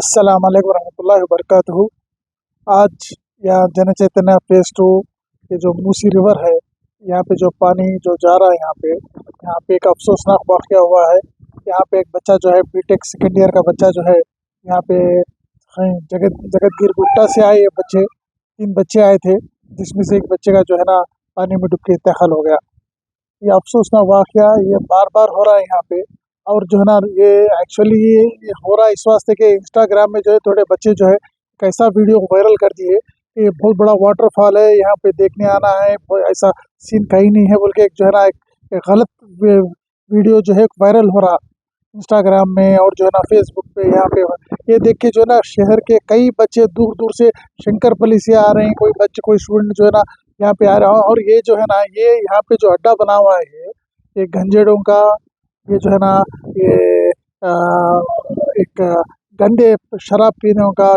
अस्सलाम वालेकुम वरहमतुल्लाहि वबरकातुहू। आज यहाँ जन चैतन्य फेज 2 ये जो मूसी रिवर है, यहाँ पे जो पानी जो जा रहा है यहाँ पे एक अफसोसनाक वाक़या हुआ है। यहाँ पे एक बच्चा जो है बीटेक सेकंड ईयर का बच्चा जो है यहाँ पे जगतगिर गुट्टा से आए ये बच्चे 3 बच्चे आए थे, जिसमें से एक बच्चे का जो है ना पानी में डूब के इंतकाल हो गया। ये अफ़सोसनाक वाक़या ये बार-बार हो रहा है यहाँ पे। और जो है ना ये एक्चुअली ये हो रहा है इस वास्ते कि इंस्टाग्राम में जो है थोड़े बच्चे जो है एक ऐसा वीडियो वायरल कर दिए कि बहुत बड़ा वाटरफॉल है, यहाँ पे देखने आना है, ऐसा सीन कहीं नहीं है बोल के एक जो है ना एक गलत वीडियो जो है वायरल हो रहा इंस्टाग्राम में और जो है ना फेसबुक पे। यहाँ पे ये देख के जो है ना शहर के कई बच्चे दूर दूर से शंकरपली से आ रहे हैं, कोई बच्चे कोई स्टूडेंट जो है ना यहाँ पे आ रहा है। और ये जो है ना ये यहाँ पे जो अड्डा बना हुआ है ये गंजेड़ों का, ये जो है ना ये एक गंदे शराब पीने का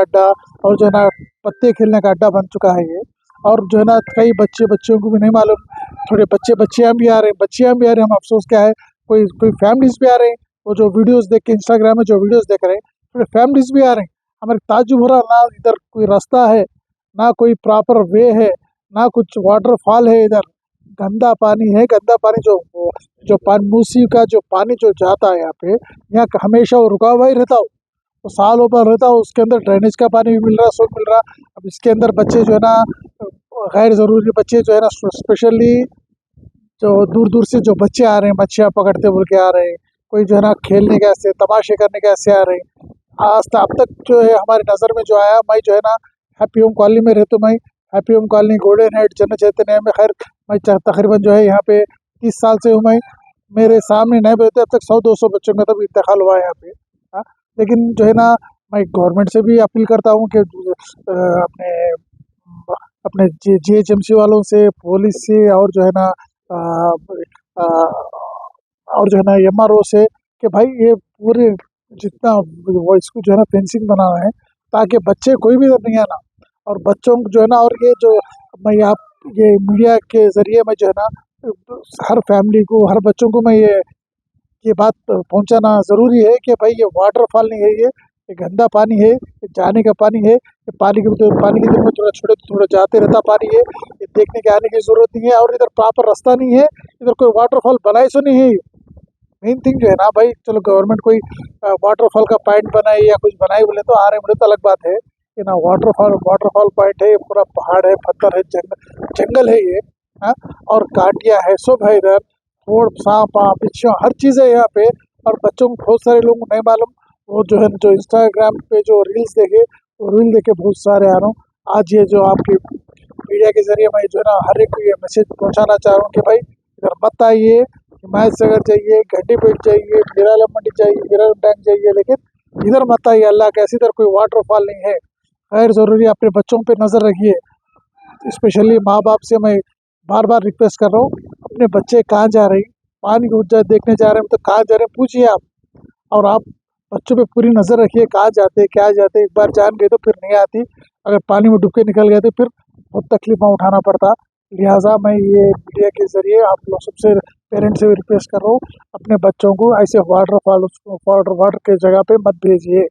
अड्डा और जो है ना पत्ते खेलने का अड्डा बन चुका है ये। और जो है ना कई बच्चों को भी नहीं मालूम, थोड़े बच्चियाँ भी आ रहे हैं। हम अफसोस क्या है कोई कोई फैमिलीज भी आ रहे हैं, वो जो वीडियोस देख के इंस्टाग्राम में जो वीडियोस देख रहे हैं थोड़े फैमिलीज भी आ रहे हैं। हमारे ताज्जुब हो रहा, ना इधर कोई रास्ता है, ना कोई प्रॉपर वे है, ना कुछ वाटरफॉल है। इधर गंदा पानी है, गंदा पानी जो पानी मूसी का जो पानी जो जाता है यहाँ हमेशा वो रुका हुआ ही रहता हो, वो सालों पर रहता हो। उसके अंदर ड्रेनेज का पानी भी मिल रहा, सब मिल रहा। अब इसके अंदर बच्चे जो है ना गैर ज़रूरी बच्चे जो है ना स्पेशली जो दूर दूर से जो बच्चे आ रहे हैं, मच्छियाँ पकड़ते बोल के आ रहे हैं, कोई जो है ना खेलने के ऐसे तमाशे करने के ऐसे आ रहे हैं। आज तक अब तक जो है हमारी नज़र में जो आया, मैं जो है ना हैप्पी होम कॉलोनी में रहता हूँ। मैं happy home colony golden head जन चैतन्य में, खैर मैं तकरीबन जो है यहाँ पे 30 साल से हूँ। मैं मेरे सामने नहीं बैठते, अब तक 100-200 बच्चों का तब इंतकाल हुआ है यहाँ पे। हाँ, लेकिन जो है ना मैं गवर्नमेंट से भी अपील करता हूँ कि अपने अपने जीएचएमसी वालों से, पुलिस से और जो है ना अ, अ, और जो है ना एमआरओ से कि भाई ये पूरे जितना वो इसको जो है ना फेंसिंग बनाना है ताकि बच्चे कोई भी इधर नहीं आना। और बच्चों को जो है ना और ये जो मैं आप ये मीडिया के ज़रिए मैं जो है ना हर फैमिली को, हर बच्चों को मैं ये बात पहुंचाना ज़रूरी है कि भाई ये वाटरफॉल नहीं है, ये गंदा पानी है, ये जाने का पानी है। ये पानी की तरफ में थोड़ा जाते रहता पानी है, ये देखने के आने की ज़रूरत नहीं है। और इधर प्रॉपर रास्ता नहीं है, इधर कोई वाटरफॉल बनाए सो नहीं है। मेन थिंग जो है ना भाई, चलो गवर्नमेंट कोई वाटरफॉल का पॉइंट बनाए या कुछ बनाए बोले तो आ रहे बोले तो अलग बात है कि ना वाटरफॉल पॉइंट है, ये पूरा पहाड़ है, पत्थर है, जंगल है ये। हाँ, और काटिया है, सब है इधर, फोड़ सांप बिच्छू हर चीज़ है यहाँ पे। और बच्चों को बहुत सारे लोगों को नहीं मालूम, वो जो है जो इंस्टाग्राम पे जो रील्स देखे वो रील देखे बहुत सारे आ रहा हूँ। आज ये जो आपकी मीडिया के जरिए मैं जो है ना हर एक को ये मैसेज पहुँचाना चाह रहा हूँ कि भाई इधर मत आइए, हिमायत सागर जाइए, गड्डीपेट जाइए, मीरालम मंडी जाइए, मीरालम टैंक जाइए, लेकिन इधर मत आइए। अल्लाह के ऐसी इधर कोई वाटरफॉल नहीं है। गैर ज़रूरी अपने बच्चों पे नज़र रखिए। स्पेशली माँ बाप से मैं बार बार रिक्वेस्ट कर रहा हूँ, अपने बच्चे कहाँ जा रहे हैं, पानी को देखने जा रहे हैं तो कहाँ जा रहे हैं पूछिए आप। और आप बच्चों पे पूरी नज़र रखिए, कहाँ जाते क्या जाते। एक बार जान गए तो फिर नहीं आती, अगर पानी में डूब के निकल गए तो फिर बहुत तकलीफा उठाना पड़ता। लिहाजा मैं ये मीडिया के ज़रिए आप लोग सबसे पेरेंट्स से भी रिक्वेस्ट कर रहा हूँ, अपने बच्चों को ऐसे वाटर के जगह पे मत भेजिए।